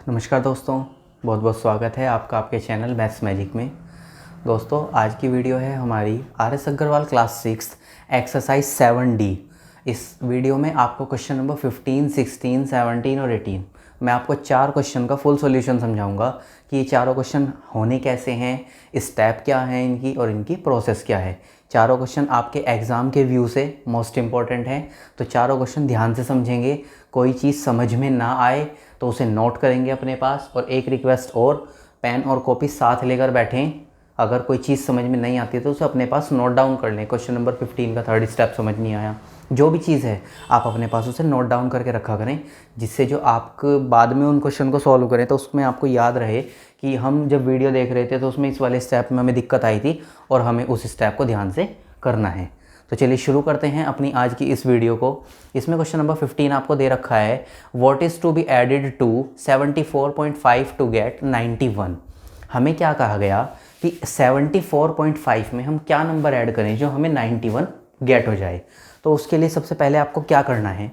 नमस्कार दोस्तों, बहुत बहुत स्वागत है आपका आपके चैनल मैथ्स मैजिक में। दोस्तों, आज की वीडियो है हमारी R S Agarwal class 6 exercise 7D। इस वीडियो में आपको क्वेश्चन नंबर 15, 16, 17 और 18 मैं आपको 4 क्वेश्चन का फुल सॉल्यूशन समझाऊंगा कि ये चारों क्वेश्चन होने कैसे हैं, स्टेप क्या है इनकी और इनकी प्रोसेस क्या है। चारों क्वेश्चन आपके एग्ज़ाम के व्यू से मोस्ट इम्पॉर्टेंट हैं, तो चारों क्वेश्चन ध्यान से समझेंगे। कोई चीज़ समझ में ना आए तो उसे नोट करेंगे अपने पास, और एक रिक्वेस्ट और, पेन और कॉपी साथ लेकर बैठें। अगर कोई चीज़ समझ में नहीं आती है तो उसे अपने पास नोट डाउन कर लें। क्वेश्चन नंबर 15 का थर्ड स्टेप समझ नहीं आया, जो भी चीज़ है आप अपने पास उसे नोट डाउन करके रखा करें, जिससे जो आप बाद में उन क्वेश्चन को सॉल्व करें तो उसमें आपको याद रहे कि हम जब वीडियो देख रहे थे तो उसमें इस वाले स्टेप में हमें दिक्कत आई थी और हमें उस स्टेप को ध्यान से करना है। तो चलिए शुरू करते हैं अपनी आज की इस वीडियो को। इसमें क्वेश्चन नंबर 15 आपको दे रखा है, what is to be added to 74.5 to get 91। हमें क्या कहा गया कि 74.5 में हम क्या नंबर ऐड करें जो हमें 91 गेट हो जाए। तो उसके लिए सबसे पहले आपको क्या करना है,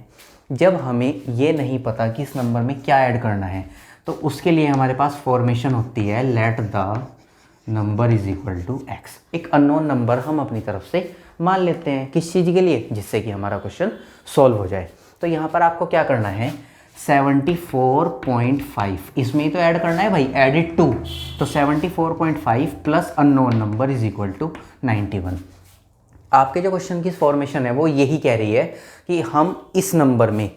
जब हमें ये नहीं पता कि इस नंबर में क्या ऐड करना है तो उसके लिए हमारे पास फॉर्मेशन होती है let the number is equal to x. एक अननोन नंबर हम अपनी तरफ से मान लेते हैं, किस चीज़ के लिए, जिससे कि हमारा क्वेश्चन सॉल्व हो जाए। तो यहाँ पर आपको क्या करना है, 74.5 इसमें ही तो ऐड करना है भाई, एडिड टू। तो 74.5 plus unknown number is equal to 91। आपके जो क्वेश्चन की फॉर्मेशन है वो यही कह रही है कि हम इस नंबर में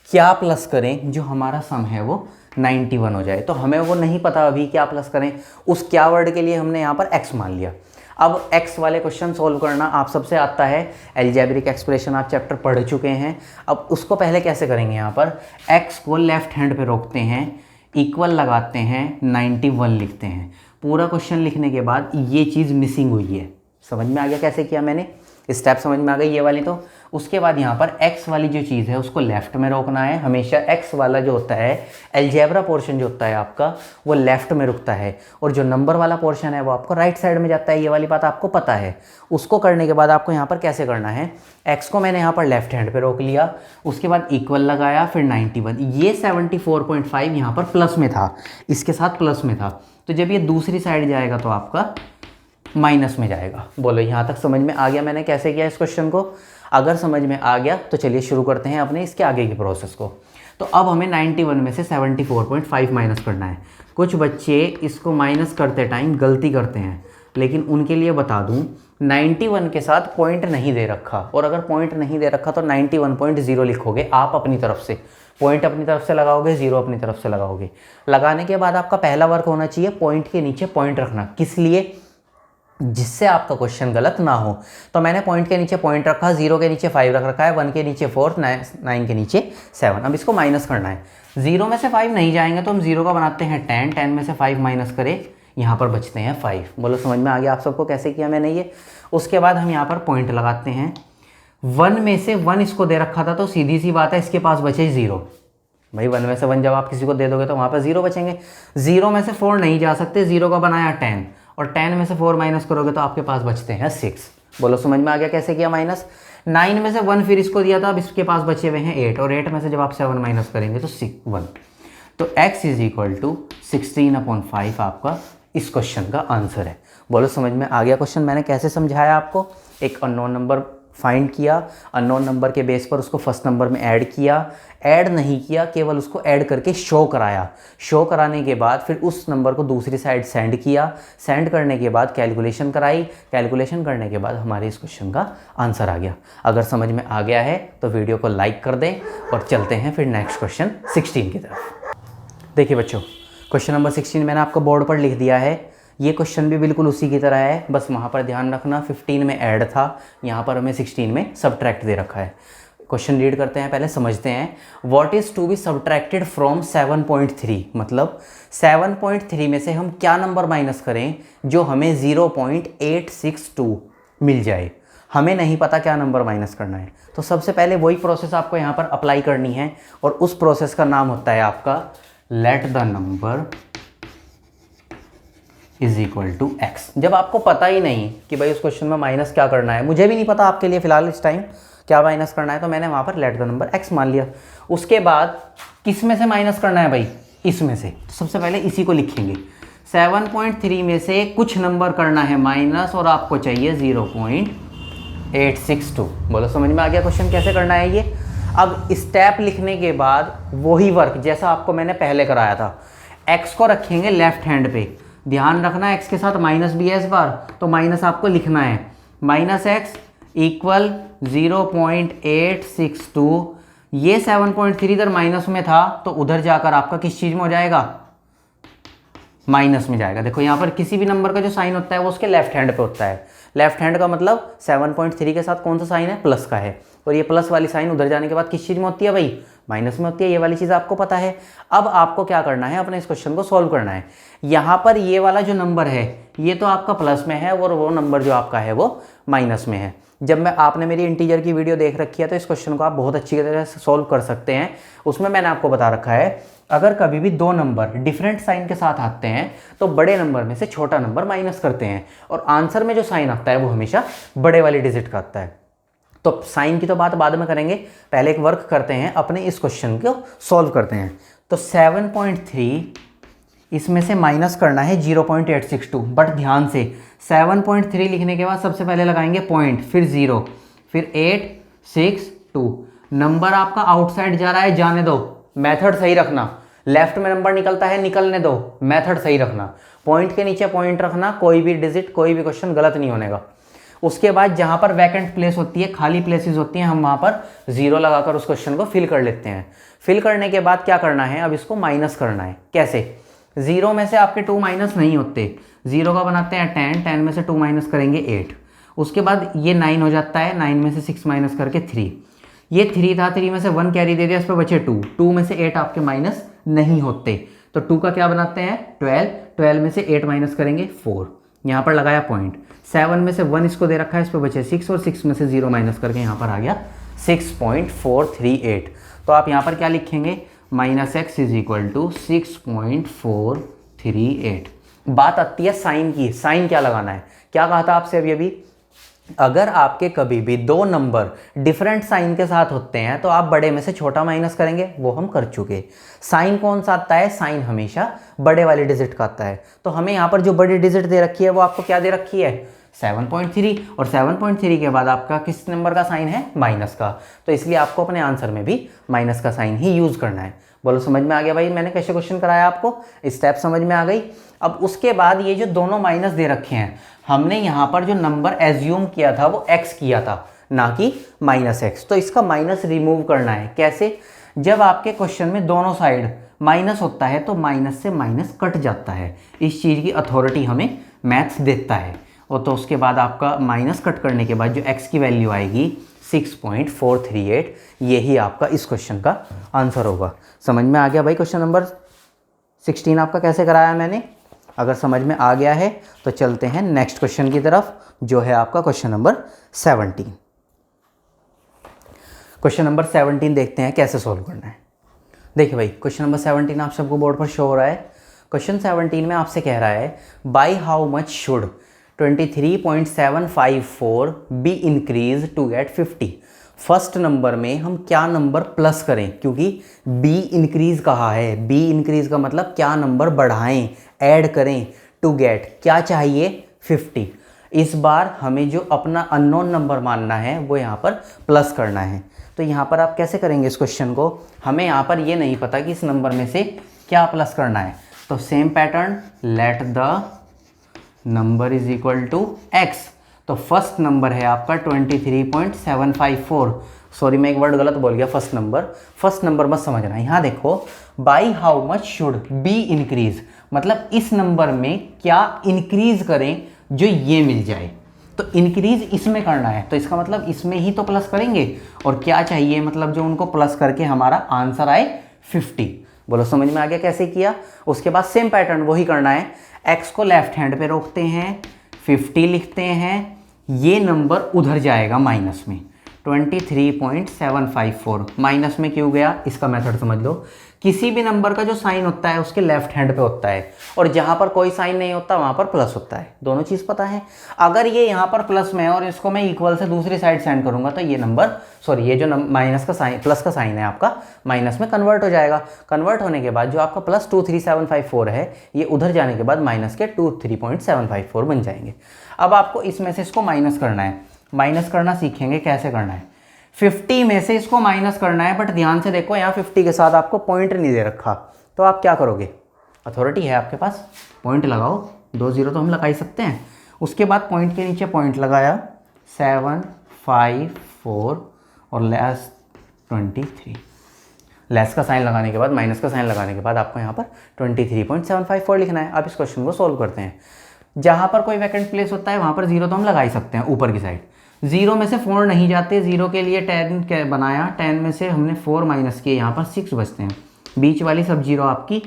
क्या प्लस करें जो हमारा सम है वो 91 हो जाए। तो हमें वो नहीं पता अभी क्या प्लस करें, उस क्या वर्ड के लिए हमने यहाँ पर x मान लिया। अब x वाले क्वेश्चन सॉल्व करना आप सबसे आता है, एल्जेब्रिक एक्सप्रेशन आप चैप्टर पढ़ चुके हैं। अब उसको पहले कैसे करेंगे, यहाँ पर x को लेफ्ट हैंड पे रोकते हैं, इक्वल लगाते हैं, 91 लिखते हैं। पूरा क्वेश्चन लिखने के बाद ये चीज़ मिसिंग हुई है, समझ में आ गया कैसे किया मैंने, स्टेप समझ में आ गई ये वाली। तो उसके बाद यहाँ पर x वाली जो चीज़ है उसको लेफ़्ट में रोकना है। हमेशा x वाला जो होता है एल्जेब्रा पोर्शन जो होता है आपका वो लेफ़्ट में रुकता है, और जो नंबर वाला पोर्शन है वो आपको राइट साइड में जाता है। ये वाली बात आपको पता है। उसको करने के बाद आपको यहाँ पर कैसे करना है, x को मैंने यहाँ पर लेफ्ट हैंड पर रोक लिया, उसके बाद इक्वल लगाया, फिर 91। ये 74.5 यहाँ पर प्लस में था, इसके साथ प्लस में था। तो जब ये दूसरी साइड जाएगा तो आपका माइनस में जाएगा। बोलो यहाँ तक समझ में आ गया मैंने कैसे किया इस क्वेश्चन को? अगर समझ में आ गया तो चलिए शुरू करते हैं अपने इसके आगे की प्रोसेस को। तो अब हमें 91 में से 74.5 माइनस करना है। कुछ बच्चे इसको माइनस करते टाइम गलती करते हैं, लेकिन उनके लिए बता दूं 91 के साथ पॉइंट नहीं दे रखा, और अगर पॉइंट नहीं दे रखा तो 91.0 लिखोगे आप अपनी तरफ से। पॉइंट अपनी तरफ से लगाओगे, जीरो अपनी तरफ से लगाओगे। लगाने के बाद आपका पहला वर्क होना चाहिए पॉइंट के नीचे पॉइंट रखना। किस लिए? जिससे आपका क्वेश्चन गलत ना हो। तो मैंने पॉइंट के नीचे पॉइंट रखा, 0 के नीचे 5 रख रखा है, 1 के नीचे 4, 9 के नीचे 7। अब इसको माइनस करना है। 0 में से 5 नहीं जाएंगे तो हम 0 का बनाते हैं 10, 10 में से 5 माइनस करें, यहाँ पर बचते हैं 5। बोलो समझ में आ गया आप सबको कैसे किया मैंने ये? उसके बाद हम यहाँ पर पॉइंट लगाते हैं। 1 में से 1 इसको दे रखा था तो सीधी सी बात है इसके पास बचे 0। भाई 1 में से 1 जब आप किसी को दे दोगे तो वहाँ पर 0 बचेंगे। 0 में से 4 नहीं जा सकते, 0 का बनाया 10, और 10 में से 4 माइनस करोगे तो आपके पास बचते हैं 6। बोलो समझ में आ गया कैसे किया माइनस? 9 में से 1 फिर इसको दिया था, अब इसके पास बचे हुए हैं 8, और 8 में से जब आप 7 माइनस करेंगे तो 1। तो x इज इक्वल टू 16/5 आपका इस क्वेश्चन का आंसर है। बोलो समझ में आ गया क्वेश्चन मैंने कैसे समझाया आपको? एक अननोन नंबर फाइंड किया, अननोन नंबर के बेस पर उसको फर्स्ट नंबर में ऐड किया, ऐड नहीं किया, केवल उसको ऐड करके शो कराया। शो कराने के बाद फिर उस नंबर को दूसरी साइड सेंड किया, सेंड करने के बाद कैलकुलेशन कराई, कैलकुलेशन करने के बाद हमारे इस क्वेश्चन का आंसर आ गया। अगर समझ में आ गया है तो वीडियो को लाइक कर दें और चलते हैं फिर नेक्स्ट क्वेश्चन 16 की तरफ। देखिए बच्चों, क्वेश्चन नंबर 16 मैंने आपको बोर्ड पर लिख दिया है। ये क्वेश्चन भी बिल्कुल उसी की तरह है, बस वहाँ पर ध्यान रखना 15 में ऐड था, यहाँ पर हमें 16 में सब्ट्रैक्ट दे रखा है। क्वेश्चन रीड करते हैं, पहले समझते हैं। What is to be subtracted from 7.3, मतलब 7.3 में से हम क्या नंबर माइनस करें जो हमें 0.862 मिल जाए। हमें नहीं पता क्या नंबर माइनस करना है, तो सबसे पहले वही प्रोसेस आपको यहाँ पर अप्लाई करनी है, और उस प्रोसेस का नाम होता है आपका let the number is equal to x. जब आपको पता ही नहीं कि भाई उस क्वेश्चन में माइनस क्या करना है, मुझे भी नहीं पता आपके लिए फिलहाल इस टाइम क्या माइनस करना है, तो मैंने वहाँ पर लेट द नंबर एक्स मान लिया। उसके बाद किस में से माइनस करना है भाई, इसमें से, तो सबसे पहले इसी को लिखेंगे। 7.3 में से कुछ नंबर करना है माइनस और आपको चाहिए 0.862। बोलो समझ में आ गया क्वेश्चन कैसे करना है ये। अब स्टेप लिखने के बाद वही वर्क जैसा आपको मैंने पहले कराया था, x को रखेंगे लेफ्ट हैंड पे, ध्यान रखना x के साथ माइनस भी है इस बार, तो माइनस आपको लिखना है, माइनस x इक्वल 0.862। ये 7.3 इधर माइनस में था तो उधर जाकर आपका किस चीज़ में हो जाएगा, माइनस में जाएगा। देखो यहाँ पर किसी भी नंबर का जो साइन होता है वो उसके लेफ्ट हैंड पे होता है। लेफ्ट हैंड का मतलब 7.3 के साथ कौन सा साइन है, प्लस का है, और ये प्लस वाली साइन उधर जाने के बाद किस चीज़ में होती है भाई, माइनस में होती है। ये वाली चीज़ आपको पता है। अब आपको क्या करना है, अपने इस क्वेश्चन को सॉल्व करना है। यहाँ पर ये वाला जो नंबर है ये तो आपका प्लस में है और वो नंबर जो आपका है वो माइनस में है। जब आपने मेरी इंटीजर की वीडियो देख रखी है तो इस क्वेश्चन को आप बहुत अच्छी तरह से सॉल्व कर सकते हैं। उसमें मैंने आपको बता रखा है अगर कभी भी दो नंबर डिफरेंट साइन के साथ आते हैं तो बड़े नंबर में से छोटा नंबर माइनस करते हैं, और आंसर में जो साइन आता है वो हमेशा बड़े वाली डिजिट का आता है। तो साइन की तो बात बाद में करेंगे, पहले एक वर्क करते हैं, अपने इस क्वेश्चन को सॉल्व करते हैं। तो 7.3 इसमें से माइनस करना है 0.862, बट ध्यान से 7.3 लिखने के बाद सबसे पहले लगाएंगे पॉइंट, फिर 0, फिर 862। नंबर आपका आउटसाइड जा रहा है, जाने दो, मेथड सही रखना। लेफ्ट में नंबर निकलता है, निकलने दो, मेथड सही रखना। पॉइंट के नीचे पॉइंट रखना, कोई भी डिजिट कोई भी क्वेश्चन गलत नहीं होने का। उसके बाद जहां पर वैकेंट प्लेस होती है, खाली प्लेसेस होती हैं, हम वहां पर 0 लगाकर उस क्वेश्चन को फिल कर लेते हैं। फिल करने के बाद क्या करना है, अब इसको माइनस करना है। कैसे, 0 में से आपके 2 माइनस नहीं होते, 0 का बनाते हैं 10, 10 में से 2 माइनस करेंगे 8। उसके बाद ये 9 हो जाता है, 9 में से 6 माइनस करके 3। ये 3 था, 3 में से 1 कैरी दे दिया, इस पर बचे 2, 2 में से 8 आपके माइनस नहीं होते, तो 2 का क्या बनाते हैं 12, 12 में से 8 माइनस करेंगे 4, यहाँ पर लगाया पॉइंट। 7 में से 1 इसको दे रखा है, इस पर बचे 6, और 6 में से 0 माइनस करके यहाँ पर आ गया 6.438। तो आप यहाँ पर क्या लिखेंगे, minus x is equal to 6.438। बात आती है साइन की, साइन क्या लगाना है। क्या कहा था आपसे अभी, अगर आपके कभी भी दो नंबर डिफरेंट साइन के साथ होते हैं तो आप बड़े में से छोटा माइनस करेंगे, वो हम कर चुके। साइन कौन सा आता है, साइन हमेशा बड़े वाले डिजिट का आता है। तो हमें यहाँ पर जो बड़ी डिजिट दे रखी है वो आपको क्या दे रखी है, 7.3, और 7.3 के बाद आपका किस नंबर का साइन है, माइनस का। तो इसलिए आपको अपने आंसर में भी माइनस का साइन ही यूज करना है। बोलो समझ में आ गया भाई, मैंने कैसे क्वेश्चन कराया आपको, स्टेप समझ में आ गई। अब उसके बाद ये जो दोनों माइनस दे रखे हैं, हमने यहाँ पर जो नंबर एज्यूम किया था वो x किया था, ना कि माइनस एक्स। तो इसका माइनस रिमूव करना है। कैसे, जब आपके क्वेश्चन में दोनों साइड माइनस होता है तो माइनस से माइनस कट जाता है। इस चीज़ की अथॉरिटी हमें मैथ्स देता है। और तो उसके बाद आपका माइनस कट करने के बाद जो x की वैल्यू आएगी 6.438, यही आपका इस क्वेश्चन का आंसर होगा। समझ में आ गया भाई क्वेश्चन नंबर 16 आपका कैसे कराया मैंने। अगर समझ में आ गया है तो चलते हैं नेक्स्ट क्वेश्चन की तरफ, जो है आपका क्वेश्चन नंबर 17। क्वेश्चन नंबर 17 देखते हैं कैसे सॉल्व करना है। देखिए भाई, क्वेश्चन नंबर 17 आप सबको बोर्ड पर शो हो रहा है। क्वेश्चन 17 में आपसे कह रहा है by how much should 23.754 be increase to get 50। First number में हम क्या नंबर प्लस करें, क्योंकि बी इंक्रीज कहा है, बी इंक्रीज का मतलब क्या नंबर बढ़ाएं, ऐड करें, टू गेट क्या चाहिए 50। इस बार हमें जो अपना अननोन नंबर मानना है वो यहाँ पर प्लस करना है। तो यहाँ पर आप कैसे करेंगे इस क्वेश्चन को, हमें यहाँ पर ये नहीं पता कि इस नंबर में से क्या प्लस करना है। तो same pattern, let the number is equal to x. तो फर्स्ट नंबर है आपका 23.754, सॉरी मैं एक वर्ड गलत बोल गया, फर्स्ट नंबर मत समझना। यहाँ देखो, by how much should be increase, मतलब इस नंबर में क्या इंक्रीज करें जो ये मिल जाए। तो इंक्रीज इसमें करना है, तो इसका मतलब इसमें ही तो प्लस करेंगे, और क्या चाहिए मतलब जो उनको प्लस करके हमारा आंसर आए 50। बोलो समझ में आ गया कैसे किया। उसके बाद सेम पैटर्न वही करना है, x को लेफ्ट हैंड पे रोकते हैं, 50 लिखते हैं, ये नंबर उधर जाएगा माइनस में, 23.754 माइनस में क्यों गया इसका मेथड समझ लो। किसी भी नंबर का जो साइन होता है उसके लेफ्ट हैंड पे होता है, और जहाँ पर कोई साइन नहीं होता वहाँ पर प्लस होता है। दोनों चीज़ पता है। अगर ये यहाँ पर प्लस में है और इसको मैं इक्वल से दूसरी साइड सेंड करूँगा तो ये नंबर, सॉरी ये जो माइनस का साइन, प्लस का साइन है आपका, माइनस में कन्वर्ट हो जाएगा। कन्वर्ट होने के बाद जो आपका प्लस 23754 है ये उधर जाने के बाद माइनस के 23.754 बन जाएंगे। अब आपको इसमें से इसको माइनस करना है। माइनस करना सीखेंगे कैसे करना है। 50 में से इसको माइनस करना है, बट ध्यान से देखो यहाँ 50 के साथ आपको पॉइंट नहीं दे रखा, तो आप क्या करोगे, अथॉरिटी है आपके पास, पॉइंट लगाओ। 2 0 तो हम लगा ही सकते हैं। उसके बाद पॉइंट के नीचे पॉइंट लगाया, 7 5 4 और लेस 23। लेस का साइन लगाने के बाद, माइनस का साइन लगाने के बाद आपको यहाँ पर 23.754 लिखना है। अब इस क्वेश्चन को सोल्व करते हैं। जहाँ पर कोई वैकेंट प्लेस होता है वहाँ पर 0 तो हम लगा ही सकते हैं ऊपर की साइड। 0 में से 4 नहीं जाते, 0 के लिए 10 बनाया, 10 में से हमने 4 माइनस किए, यहाँ पर 6 बचते हैं। बीच वाली सब 0 आपकी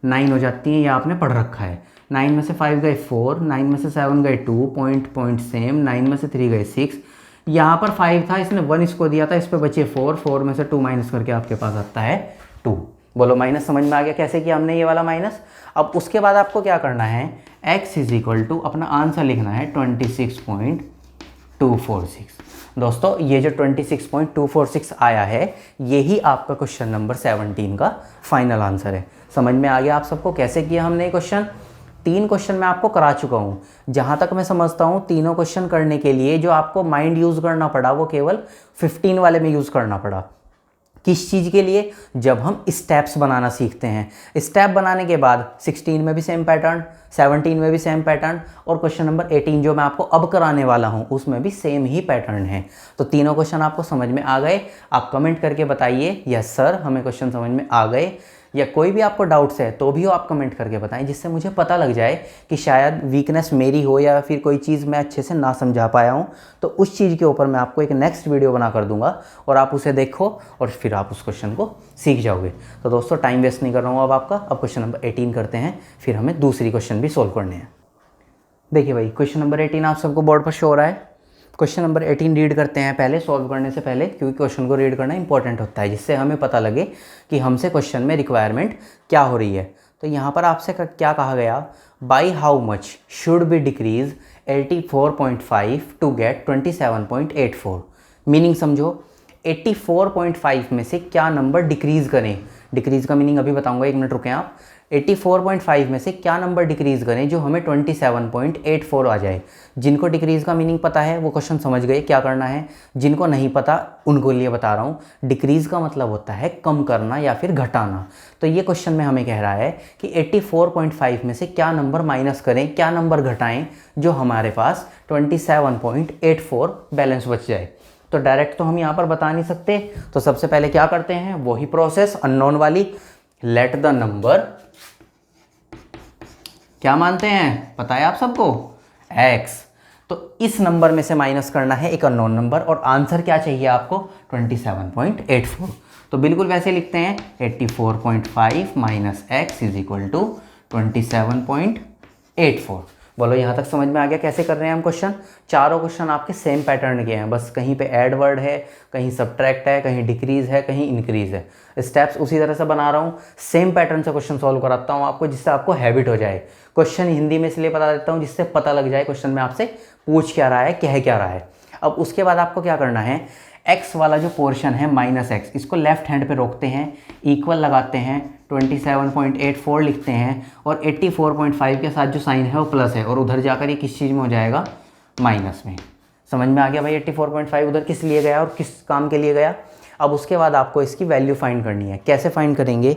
9 हो जाती है, ये आपने पढ़ रखा है। 9 में से 5 गए 4, 9 में से 7 गए 2, पॉइंट सेम, 9 में से 3 गए 6, यहाँ पर 5 था, इसने 1 इसको दिया था, इस पर बचे 4, 4 में से 2 माइनस करके आपके पास आता है 2। बोलो माइनस समझ में आ गया कैसे किया हमने ये वाला माइनस। अब उसके बाद आपको क्या करना है, x इज इक्वल टू अपना आंसर लिखना है 26.246। दोस्तों ये जो 26.246 आया है यही आपका क्वेश्चन नंबर 17 का फाइनल आंसर है। समझ में आ गया आप सबको कैसे किया हमने ये क्वेश्चन। 3 क्वेश्चन मैं आपको करा चुका हूँ। जहाँ तक मैं समझता हूँ तीनों क्वेश्चन करने के लिए जो आपको माइंड यूज़ करना पड़ा वो केवल 15 वाले में यूज़ करना पड़ा। किस चीज़ के लिए, जब हम स्टेप्स बनाना सीखते हैं। स्टेप बनाने के बाद 16 में भी सेम पैटर्न, 17 में भी सेम पैटर्न, और क्वेश्चन नंबर 18 जो मैं आपको अब कराने वाला हूं उसमें भी सेम ही पैटर्न है। तो तीनों क्वेश्चन आपको समझ में आ गए। आप कमेंट करके बताइए यस सर हमें क्वेश्चन समझ में आ गए, या कोई भी आपको डाउट्स है तो भी आप कमेंट करके बताएं, जिससे मुझे पता लग जाए कि शायद वीकनेस मेरी हो या फिर कोई चीज़ मैं अच्छे से ना समझा पाया हूँ। तो उस चीज़ के ऊपर मैं आपको एक नेक्स्ट वीडियो बना कर दूंगा और आप उसे देखो और फिर आप उस क्वेश्चन को सीख जाओगे। तो दोस्तों टाइम वेस्ट नहीं कर रहा हूँ अब आपका। अब क्वेश्चन नंबर 18 करते हैं, फिर हमें दूसरी क्वेश्चन भी सोल्व करने हैं। देखिए भाई क्वेश्चन नंबर 18 आप सबको बोर्ड पर शो हो रहा है। क्वेश्चन नंबर 18 रीड करते हैं पहले सॉल्व करने से पहले, क्योंकि क्वेश्चन को रीड करना इंपॉर्टेंट होता है, जिससे हमें पता लगे कि हमसे क्वेश्चन में रिक्वायरमेंट क्या हो रही है। तो यहाँ पर आपसे क्या कहा गया, by how much should be decrease 84.5 to get 27.84। Meaning समझो, 84.5 में से क्या नंबर डिक्रीज़ करें। डिक्रीज़ का मीनिंग अभी बताऊंगा, 1 मिनट रुकें आप। 84.5 में से क्या नंबर डिक्रीज़ करें जो हमें 27.84 आ जाए। जिनको डिक्रीज़ का मीनिंग पता है वो क्वेश्चन समझ गए क्या करना है, जिनको नहीं पता उनको लिए बता रहा हूँ। डिक्रीज़ का मतलब होता है कम करना या फिर घटाना। तो ये क्वेश्चन में हमें कह रहा है कि 84.5 में से क्या नंबर माइनस करें, क्या नंबर घटाएं जो हमारे पास 27.84 बैलेंस बच जाए। तो डायरेक्ट तो हम यहाँ पर बता नहीं सकते, तो सबसे पहले क्या करते हैं वही प्रोसेस अननोन वाली, लेट द नंबर, क्या मानते हैं पता है आप सबको, x। तो इस नंबर में से माइनस करना है एक अननोन नंबर, और आंसर क्या चाहिए आपको 27.84। तो बिल्कुल वैसे लिखते हैं 84.5 minus x is equal to 27.84। बोलो यहाँ तक समझ में आ गया कैसे कर रहे हैं हम क्वेश्चन। चारों क्वेश्चन आपके सेम पैटर्न के हैं, बस कहीं पे ऐड वर्ड है, कहीं सब्ट्रैक्ट है, कहीं डिक्रीज है, कहीं इंक्रीज है। स्टेप्स उसी तरह से बना रहा हूँ, सेम पैटर्न से क्वेश्चन सॉल्व कराता हूँ आपको, जिससे आपको हैबिट हो जाए। क्वेश्चन हिंदी में इसलिए बता देता हूँ जिससे पता लग जाए क्वेश्चन में आपसे पूछ क्या रहा है, कह क्या रहा है। अब उसके बाद आपको क्या करना है, x वाला जो पोर्शन है -x, इसको लेफ्ट हैंड पे रोकते हैं, इक्वल लगाते हैं, 27.84 लिखते हैं, और 84.5 के साथ जो साइन है वो प्लस है, और उधर जाकर ये किस चीज़ में हो जाएगा, माइनस में। समझ में आ गया भाई 84.5 उधर किस लिए गया और किस काम के लिए गया। अब उसके बाद आपको इसकी वैल्यू फाइंड करनी है। कैसे फाइंड करेंगे,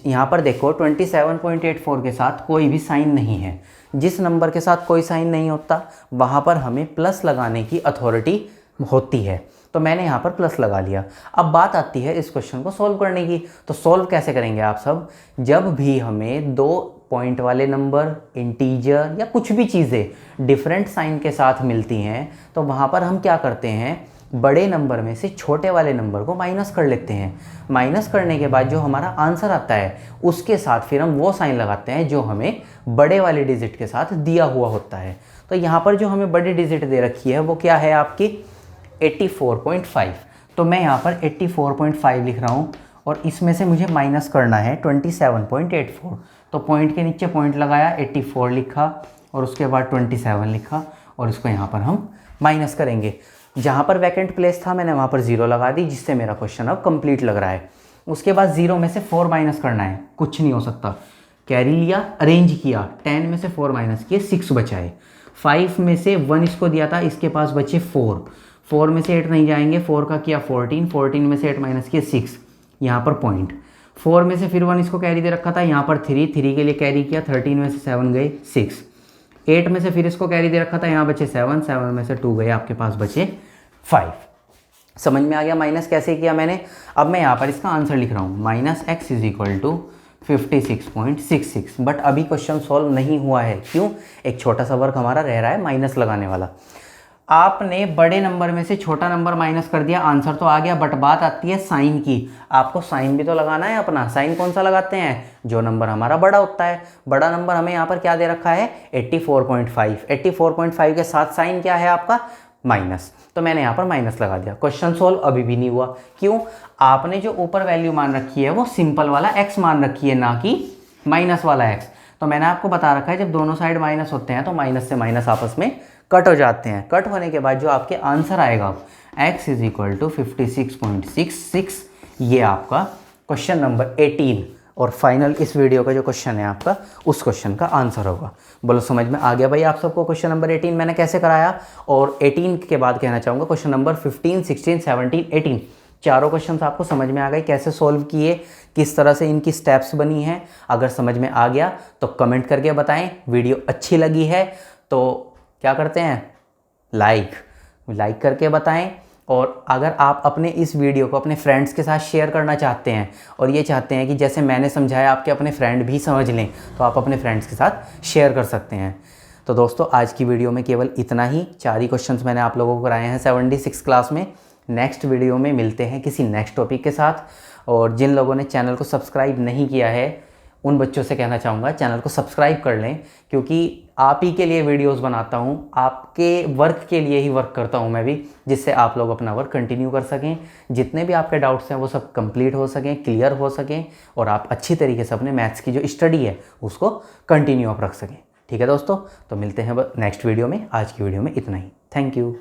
यहाँ पर देखो 27.84 के साथ कोई भी साइन नहीं है। जिस नंबर के साथ कोई साइन नहीं होता वहाँ पर हमें प्लस लगाने की अथॉरिटी होती है, तो मैंने यहाँ पर प्लस लगा लिया। अब बात आती है इस क्वेश्चन को सॉल्व करने की। तो सॉल्व कैसे करेंगे आप सब, जब भी हमें 2 पॉइंट वाले नंबर, इंटीजर या कुछ भी चीज़ें डिफरेंट साइन के साथ मिलती हैं, तो वहाँ पर हम क्या करते हैं, बड़े नंबर में से छोटे वाले नंबर को माइनस कर लेते हैं। माइनस करने के बाद जो हमारा आंसर आता है उसके साथ फिर हम वो साइन लगाते हैं जो हमें बड़े वाले डिजिट के साथ दिया हुआ होता है। तो यहाँ पर जो हमें बड़ी डिजिट दे रखी है वो क्या है आपकी 84.5। तो मैं यहाँ पर 84.5 लिख रहा हूँ, और इसमें से मुझे माइनस करना है 27.84। तो पॉइंट के नीचे पॉइंट लगाया, 84 लिखा और उसके बाद 27 लिखा और इसको यहाँ पर हम माइनस करेंगे। जहाँ पर वैकेंट प्लेस था मैंने वहाँ पर 0 लगा दी, जिससे मेरा क्वेश्चन अब कंप्लीट लग रहा है। उसके बाद 0 में से 4 माइनस करना है, कुछ नहीं हो सकता। कैरी लिया, अरेंज किया, 10 में से 4 माइनस किए, 6 बचाए। 5 में से 1 इसको दिया था, इसके पास बचे 4 में से 8 नहीं जाएंगे, 4 का किया 14 में से 8 माइनस किए 6, यहाँ पर पॉइंट। 4 में से फिर 1 इसको कैरी दे रखा था, यहाँ पर 3 के लिए कैरी किया, 13 में से 7 गए 6। 8 में से फिर इसको कैरी दे रखा था, यहाँ बचे 7 में से 2 गए, आपके पास बचे 5। समझ में आ गया माइनस कैसे किया मैंने। अब मैं यहाँ पर इसका आंसर लिख रहा हूँ, -x = 56.66। बट अभी क्वेश्चन सॉल्व नहीं हुआ है, क्यों? एक छोटा सा वर्क हमारा रह रहा है माइनस लगाने वाला। आपने बड़े नंबर में से छोटा नंबर माइनस कर दिया, आंसर तो आ गया, बट बात आती है साइन की। आपको साइन भी तो लगाना है अपना। साइन कौन सा लगाते हैं? जो नंबर हमारा बड़ा होता है। बड़ा नंबर हमें यहाँ पर क्या दे रखा है? 84.5। 84.5 के साथ साइन क्या है आपका? माइनस। तो मैंने यहाँ पर माइनस लगा दिया। क्वेश्चन सोल्व अभी भी नहीं हुआ, क्यों? आपने जो ऊपर वैल्यू मान रखी है वो सिंपल वाला x मान रखी है, ना कि माइनस वाला x। तो मैंने आपको बता रखा है जब दोनों साइड माइनस होते हैं तो माइनस से माइनस आपस में कट हो जाते हैं। कट होने के बाद जो आपके आंसर आएगा x = 56.66, ये आपका क्वेश्चन नंबर 18 और फाइनल इस वीडियो का जो क्वेश्चन है आपका, उस क्वेश्चन का आंसर होगा। बोलो समझ में आ गया भाई आप सबको क्वेश्चन नंबर 18 मैंने कैसे कराया? और 18 के बाद कहना चाहूँगा क्वेश्चन नंबर 15, 16, 17, 18 चारों क्वेश्चंस आपको समझ में आ गए, कैसे सॉल्व किए, किस तरह से इनकी स्टेप्स बनी हैं। अगर समझ में आ गया तो कमेंट करके बताएं। वीडियो अच्छी लगी है तो क्या करते हैं? लाइक करके बताएं। और अगर आप अपने इस वीडियो को अपने फ्रेंड्स के साथ शेयर करना चाहते हैं और ये चाहते हैं कि जैसे मैंने समझाया आपके अपने फ्रेंड भी समझ लें, तो आप अपने फ्रेंड्स के साथ शेयर कर सकते हैं। तो दोस्तों आज की वीडियो में केवल इतना ही। 4 ही क्वेश्चंस मैंने आप लोगों को कराए हैं 76 क्लास में। नेक्स्ट वीडियो में मिलते हैं किसी नेक्स्ट टॉपिक के साथ। और जिन लोगों ने चैनल को सब्सक्राइब नहीं किया है उन बच्चों से कहना चाहूँगा चैनल को सब्सक्राइब कर लें, क्योंकि आप ही के लिए वीडियोस बनाता हूँ, आपके वर्क के लिए ही वर्क करता हूँ मैं भी, जिससे आप लोग अपना वर्क कंटिन्यू कर सकें। जितने भी आपके डाउट्स हैं वो सब कंप्लीट हो सकें, क्लियर हो सकें और आप अच्छी तरीके से अपने मैथ्स की जो स्टडी है उसको कंटिन्यू आप रख सकें। ठीक है दोस्तों, तो मिलते हैं नेक्स्ट वीडियो में। आज की वीडियो में इतना ही। Thank you.